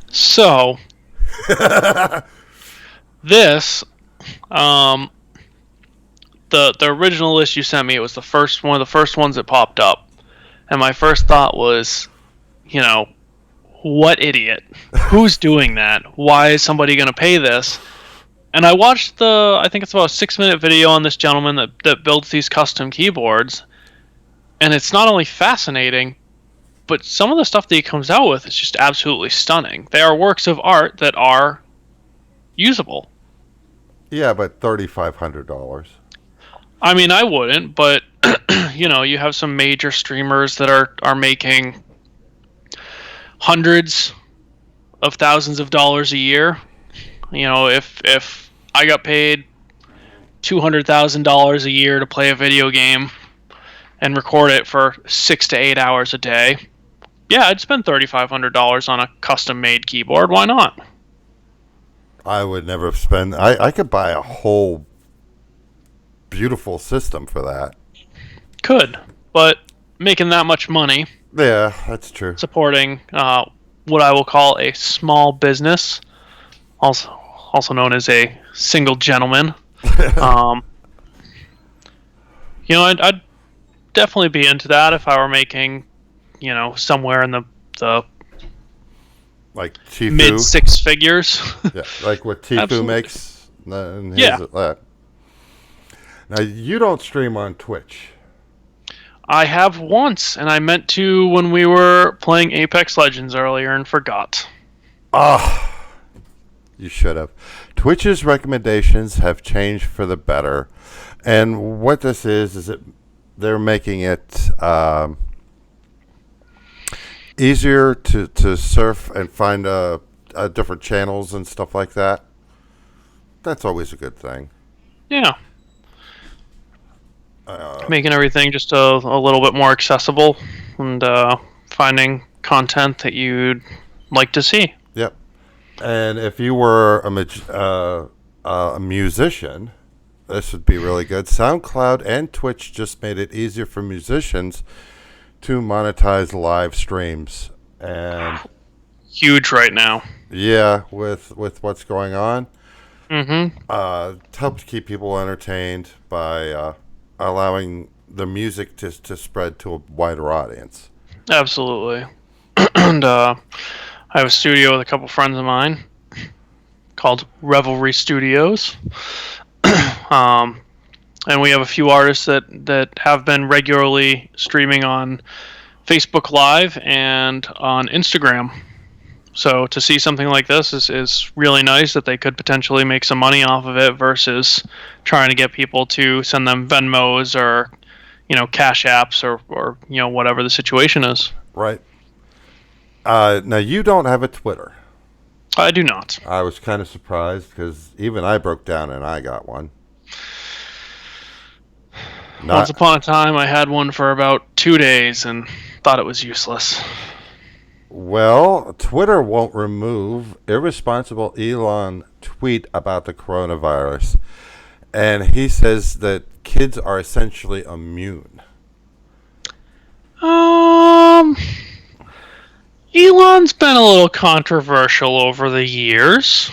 So, this, the original list you sent me, it was one of the first ones that popped up. And my first thought was, what idiot? Who's doing that? Why is somebody going to pay this? And I watched I think it's about a 6-minute video on this gentleman that builds these custom keyboards. And it's not only fascinating, but some of the stuff that he comes out with is just absolutely stunning. They are works of art that are usable. Yeah, but $3,500. I mean, I wouldn't, but you have some major streamers that are making hundreds of thousands of dollars a year. If I got paid $200,000 a year to play a video game and record it for 6 to 8 hours a day, yeah, I'd spend $3,500 on a custom-made keyboard. Why not? I would never spend... I could buy a whole beautiful system for that. Could, but making that much money... Yeah, that's true. Supporting what I will call a small business, also known as a single gentleman. I'd definitely be into that if I were making, somewhere in the like Tfue? mid 6 figures. Yeah, like what Tfue Absolutely. makes. And Yeah. Now, you don't stream on Twitch. I have once, and I meant to when we were playing Apex Legends earlier and forgot. You should have. Twitch's recommendations have changed for the better. And what this is that they're making it easier to surf and find different channels and stuff like that. That's always a good thing. Yeah. Making everything just a little bit more accessible and finding content that you'd like to see. Yep. And if you were a musician, This would be really good. SoundCloud and Twitch just made it easier for musicians to monetize live streams. And Huge right now. yeah, with what's going on, Mm-hmm. help to keep people entertained by allowing the music to spread to a wider audience. Absolutely. And I have a studio with a couple friends of mine called Revelry Studios. And we have a few artists that have been regularly streaming on Facebook Live and on Instagram. So to see something like this is really nice, that they could potentially make some money off of it versus trying to get people to send them Venmos or, Cash Apps or whatever the situation is. Right. Now, you don't have a Twitter. I do not. I was kind of surprised because even I broke down and I got one. Once upon a time, I had one for about 2 days and thought it was useless. Well, Twitter won't remove irresponsible Elon tweet about the coronavirus. And he says that kids are essentially immune. Elon's been a little controversial over the years.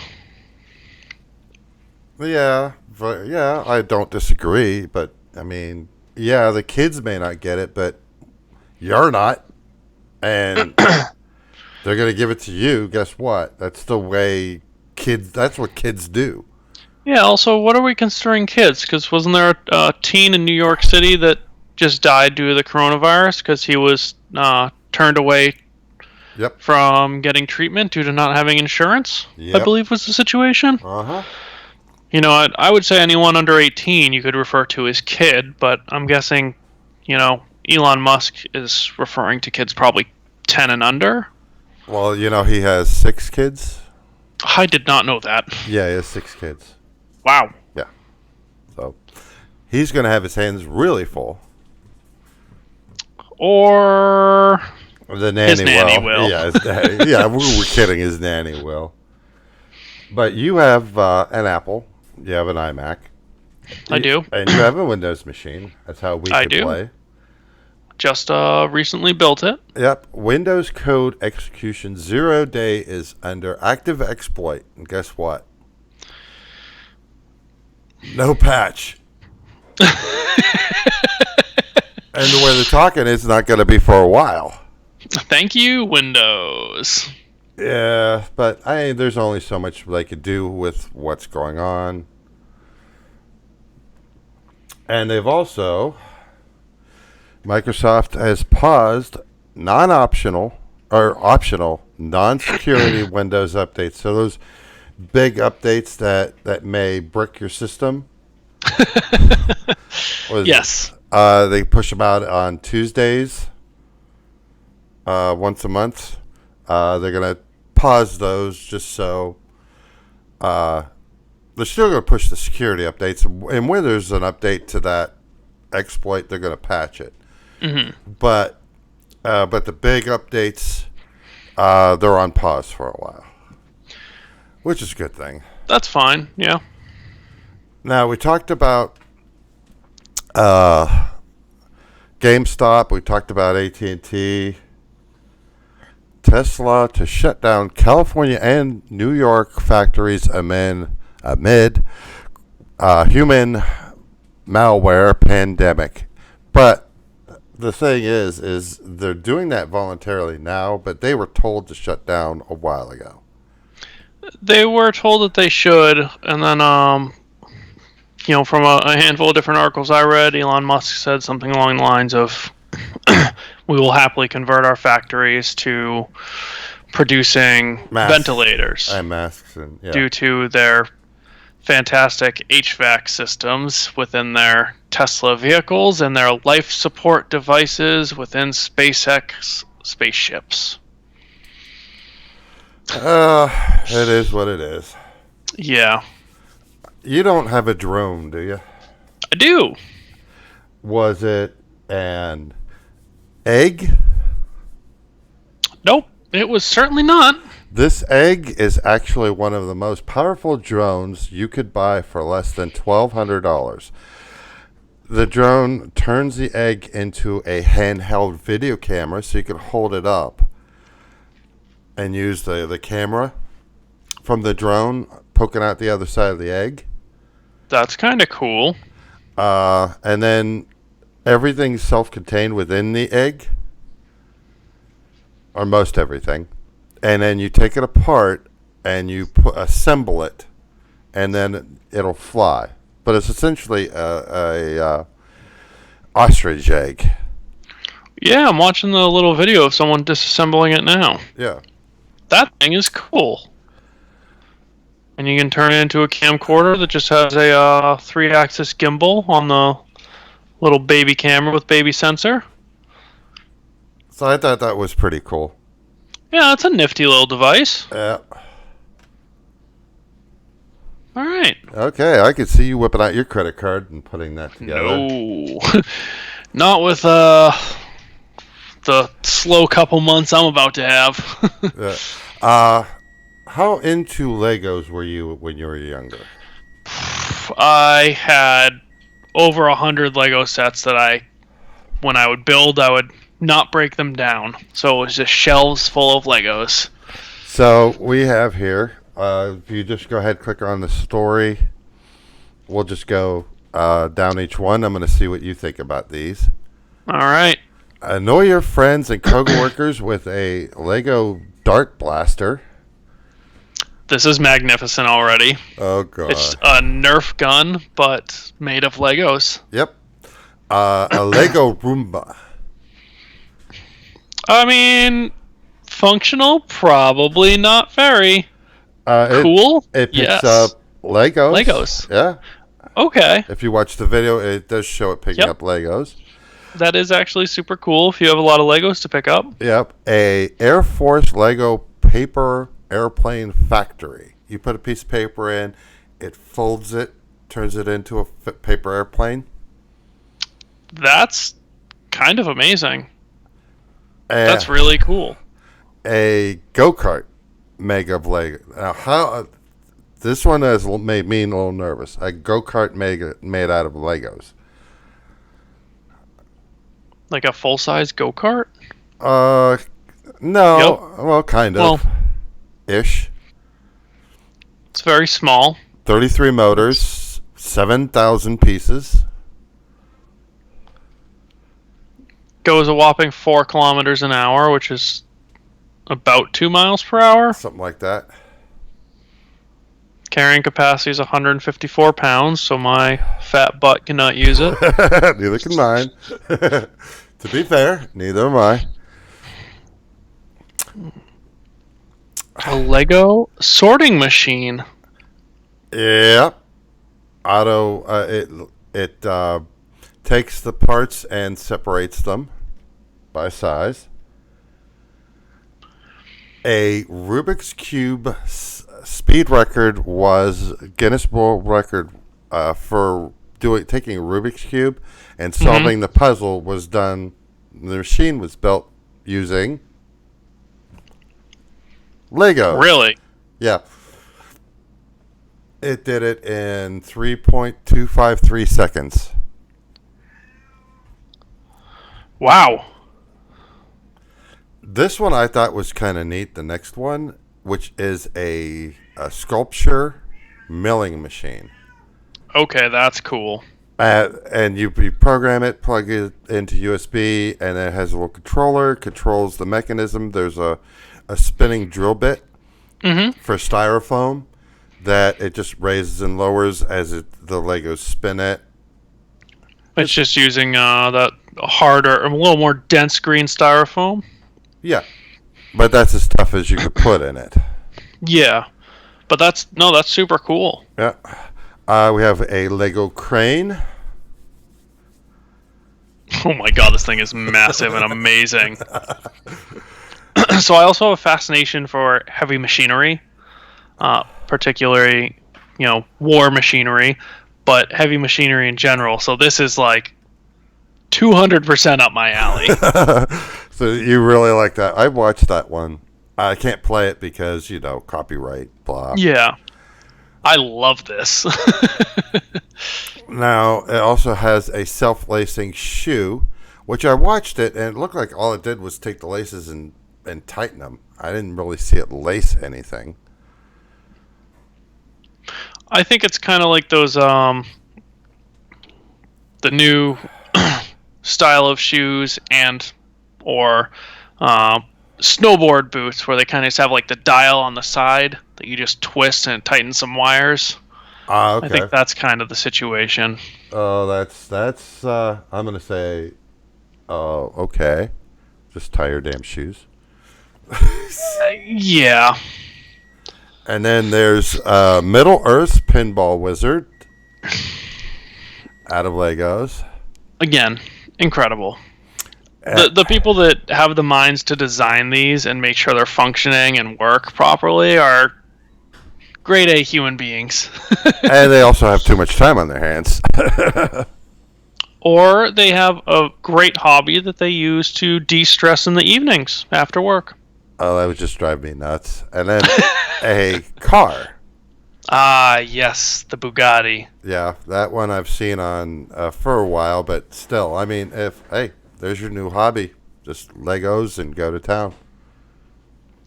Yeah, I don't disagree. But, I mean, yeah, the kids may not get it, but you're not. And they're going to give it to you. Guess what? That's the way that's what kids do. Yeah, also, what are we considering kids? Because wasn't there a teen in New York City that just died due to the coronavirus because he was turned away Yep. from getting treatment due to not having insurance? Yep. I believe was the situation. Uh-huh. I would say anyone under 18 you could refer to as kid, but I'm guessing, Elon Musk is referring to kids probably 10 and under. Well, he has 6 kids. I did not know that. Yeah, he has 6 kids. Wow. Yeah. So he's going to have his hands really full. Or The nanny, his nanny will. Yeah, his nanny. Yeah, we're kidding. His nanny will. But you have an Apple. You have an iMac. I do. And you have a Windows machine. That's how we can play. Just recently built it. Yep. Windows Code Execution 0 day is under active exploit. And guess what? No patch. And the way they're talking, it's not going to be for a while. Thank you, Windows. Yeah, but there's only so much they could do with what's going on. And they've also... Microsoft has paused non-optional or optional non-security Windows updates. So those big updates that may brick your system. Yes. They push them out on Tuesdays once a month. They're going to pause those just so they're still going to push the security updates. And when there's an update to that exploit, they're going to patch it. Mm-hmm. But the big updates, they're on pause for a while, which is a good thing. That's fine. Yeah. Now, we talked about GameStop. We talked about AT&T. Tesla to shut down California and New York factories amid human malware pandemic. But the thing is they're doing that voluntarily now, but they were told to shut down a while ago. They were told that they should, and then, from a handful of different articles I read, Elon Musk said something along the lines of, we will happily convert our factories to producing ventilators and masks due to their fantastic HVAC systems within their Tesla vehicles and their life support devices within SpaceX spaceships. It is what it is. Yeah. You don't have a drone, do you? I do. Was it an egg? Nope. It was certainly not. This egg is actually one of the most powerful drones you could buy for less than $1,200. The drone turns the egg into a handheld video camera so you can hold it up and use the camera from the drone poking out the other side of the egg. That's kind of cool. And then everything's self-contained within the egg, or most everything. And then you take it apart and you assemble it, and then it'll fly. But it's essentially a ostrich egg. Yeah, I'm watching the little video of someone disassembling it now. Yeah. That thing is cool. And you can turn it into a camcorder that just has a 3-axis gimbal on the little baby camera with baby sensor. So I thought that was pretty cool. Yeah, it's a nifty little device. Yeah. All right. Okay, I could see you whipping out your credit card and putting that together. No. Not with the slow couple months I'm about to have. Yeah. How into Legos were you when you were younger? I had over 100 Lego sets that when I would build, I would not break them down. So it was just shelves full of Legos. So we have here, if you just go ahead, click on the story, we'll just go down each one. I'm going to see what you think about these. All right. Annoy your friends and co-workers with a Lego dart blaster. This is magnificent already. Oh, God. It's a Nerf gun, but made of Legos. Yep. A Lego Roomba. I mean, functional? Probably not very. Cool? It picks yes. up Legos. Legos. Yeah. Okay. If you watch the video, it does show it picking up Legos. That is actually super cool if you have a lot of Legos to pick up. Yep. A Air Force Lego paper airplane factory. You put a piece of paper in, it folds it, turns it into a paper airplane. That's kind of amazing. That's really cool. A go-kart made of Lego. Now, this one has made me a little nervous. A go-kart made out of Legos. Like a full-size go-kart? No. Yep. Well, kind of. Ish. It's very small. 33 motors, 7,000 pieces. Goes a whopping 4 kilometers an hour, which is about 2 miles per hour. Something like that. Carrying capacity is 154 pounds, so my fat butt cannot use it. Neither can mine. To be fair, neither am I. A Lego sorting machine. Yep. It takes the parts and separates them by size. A Rubik's Cube speed record was Guinness World Record for taking a Rubik's Cube and solving the puzzle was done. The machine was built using Lego. Really? Yeah. It did it in 3.253 seconds. Wow. This one I thought was kind of neat. The next one, which is a sculpture milling machine. Okay, that's cool. And you program it, plug it into USB, and it has a little controller, controls the mechanism. There's a spinning drill bit for styrofoam that it just raises and lowers as the Legos spin it. It's just using that harder, a little more dense green styrofoam. Yeah, but that's as tough as you could put in it. Yeah, but that's super cool. Yeah. We have a Lego crane. Oh my god, this thing is massive and amazing. So I also have a fascination for heavy machinery, particularly, war machinery, but heavy machinery in general. So this is like 200% up my alley. So you really like that. I watched that one. I can't play it because copyright, blah. Yeah, I love this. Now it also has a self-lacing shoe, which I watched it and it looked like all it did was take the laces and tighten them. I didn't really see it lace anything. I think it's kind of like those the new style of shoes and or uh, snowboard boots where they kind of just have like the dial on the side that you just twist and tighten some wires. Ah, I okay. think that's kind of the situation. Oh, that's. I'm gonna say, oh, okay. Just tie your damn shoes. Yeah. And then there's Middle Earth Pinball Wizard out of Legos. Again, incredible. Uh, The people that have the minds to design these and make sure they're functioning and work properly are grade A human beings. and they also have too much time on their hands. Or they have a great hobby that they use to de-stress in the evenings after work. Oh, that would just drive me nuts. And then a car. Ah, yes, the Bugatti. Yeah, that one I've seen on for a while, but still, I mean, there's your new hobby, just Legos and go to town.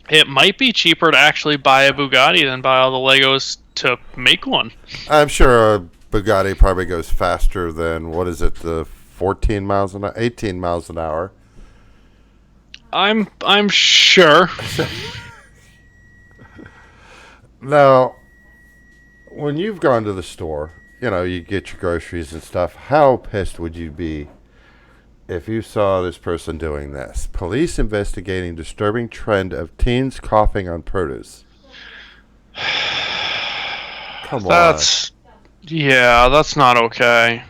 It might be cheaper to actually buy a Bugatti than buy all the Legos to make one. I'm sure a Bugatti probably goes faster than what is it, the 14 miles an hour, 18 miles an hour. I'm sure. Now, when you've gone to the store, you get your groceries and stuff. How pissed would you be if you saw this person doing this? Police investigating disturbing trend of teens coughing on produce. Come That's that's not okay.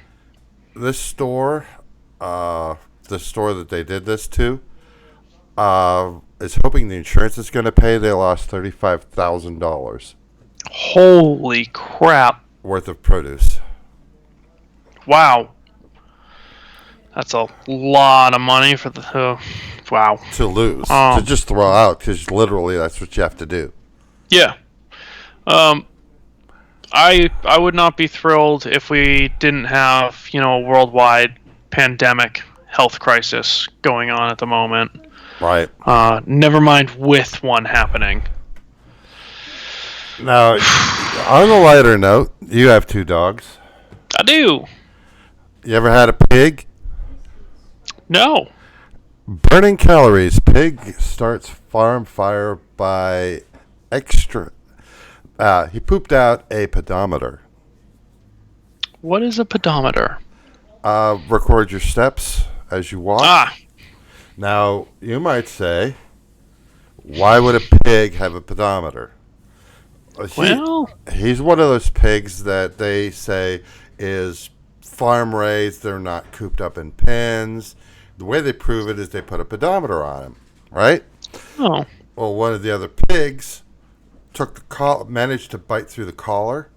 on. This store, the store that they did this to, is hoping the insurance is going to pay. They lost $35,000 Holy crap. worth of produce. Wow. That's a lot of money for the wow. To lose, Oh. to just throw out, because literally that's what you have to do. Yeah. I would not be thrilled if we didn't have, a worldwide pandemic health crisis going on at the moment. Right. Never mind with one happening. Now, on a lighter note, you have 2 dogs. I do. You ever had a pig? No. Burning calories. Pig starts farm fire by extra. He pooped out a pedometer. What is a pedometer? Record your steps as you walk. Ah, Now, you might say, why would a pig have a pedometer? well, He's one of those pigs that they say is farm raised. They're not cooped up in pens. The way they prove it is they put a pedometer on him, right? oh, Well, one of the other pigs managed to bite through the collar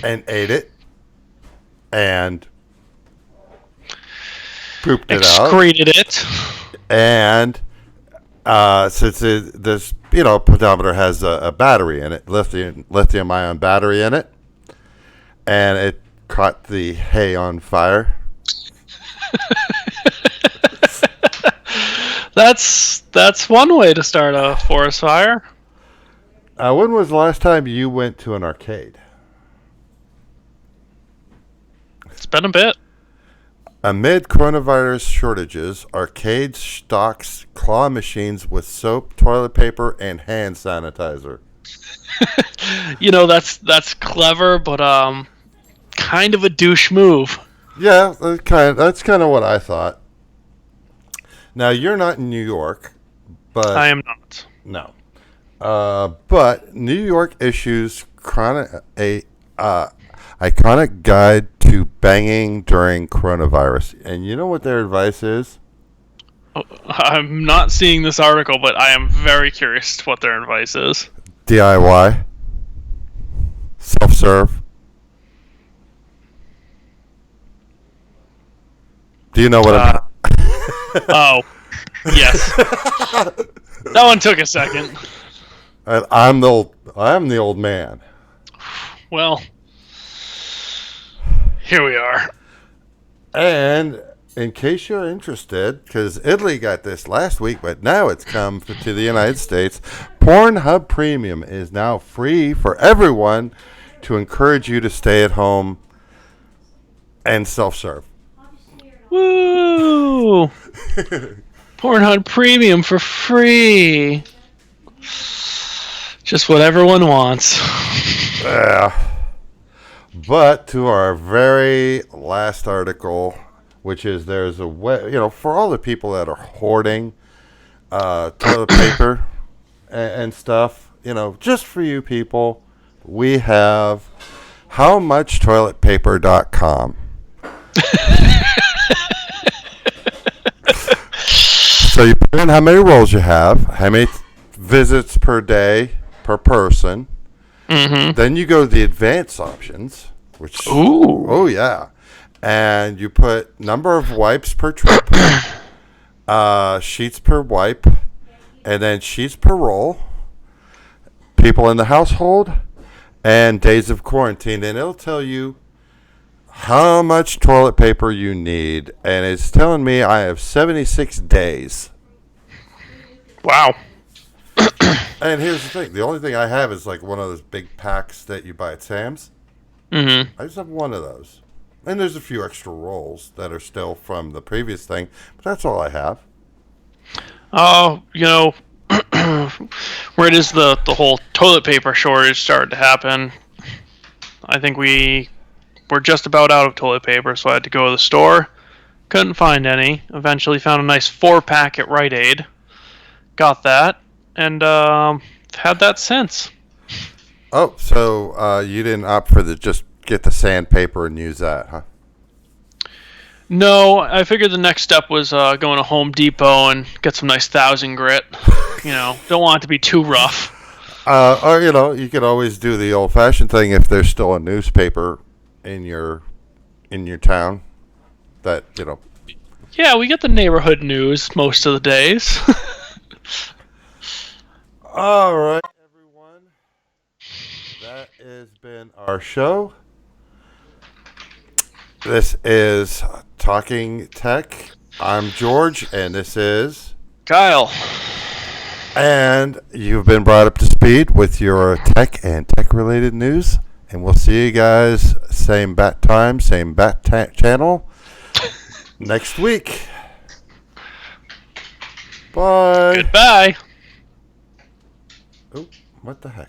and ate it and pooped it out. excreted it. And since this pedometer has a battery in it, lithium ion battery in it, and it caught the hay on fire. That's one way to start a forest fire. When was the last time you went to an arcade? It's been a bit. Amid coronavirus shortages, arcades stocks claw machines with soap, toilet paper, and hand sanitizer. That's clever, but kind of a douche move. Yeah, that's kind of what I thought. Now, you're not in New York, but I am not. no. But New York issues iconic guide to banging during coronavirus. And you know what their advice is? I'm not seeing this article, but I am very curious what their advice is. DIY. Self-serve. Do you know what I'm... Oh, yes. That one took a second. And I'm the old man. Well, here we are. And in case you're interested, because Italy got this last week, but now it's come to the United States, Pornhub Premium is now free for everyone to encourage you to stay at home and self-serve. Woo! Pornhub Premium for free. Just what everyone wants. Yeah. But to our very last article, which is there's a way, for all the people that are hoarding toilet paper and stuff, just for you people, we have howmuchtoiletpaper.com. So you put in how many rolls you have, how many visits per day per person. Mm-hmm. Then you go to the advanced options, which Ooh. yeah, and you put number of wipes per trip, sheets per wipe, and then sheets per roll, people in the household, and days of quarantine, and it'll tell you how much toilet paper you need, and it's telling me I have 76 days. Wow. And here's the thing: the only thing I have is like one of those big packs that you buy at Sam's. Mm-hmm. I just have one of those. And there's a few extra rolls that are still from the previous thing, but that's all I have. Oh, where it is the whole toilet paper shortage started to happen, I think we were just about out of toilet paper, so I had to go to the store. Couldn't find any. Eventually found a nice 4-pack at Rite Aid. Got that, and had that since. Oh, so you didn't opt for just get the sandpaper and use that, huh? No, I figured the next step was going to Home Depot and get some nice 1000 grit. Don't want it to be too rough. Or, you could always do the old-fashioned thing if there's still a newspaper in your town that, Yeah, we get the neighborhood news most of the days. All right, everyone. That has been our show. This is Talking Tech. I'm George, and this is Kyle. And you've been brought up to speed with your tech and tech-related news. And we'll see you guys same bat time, same bat channel next week. Bye. Goodbye. Oh, what the heck?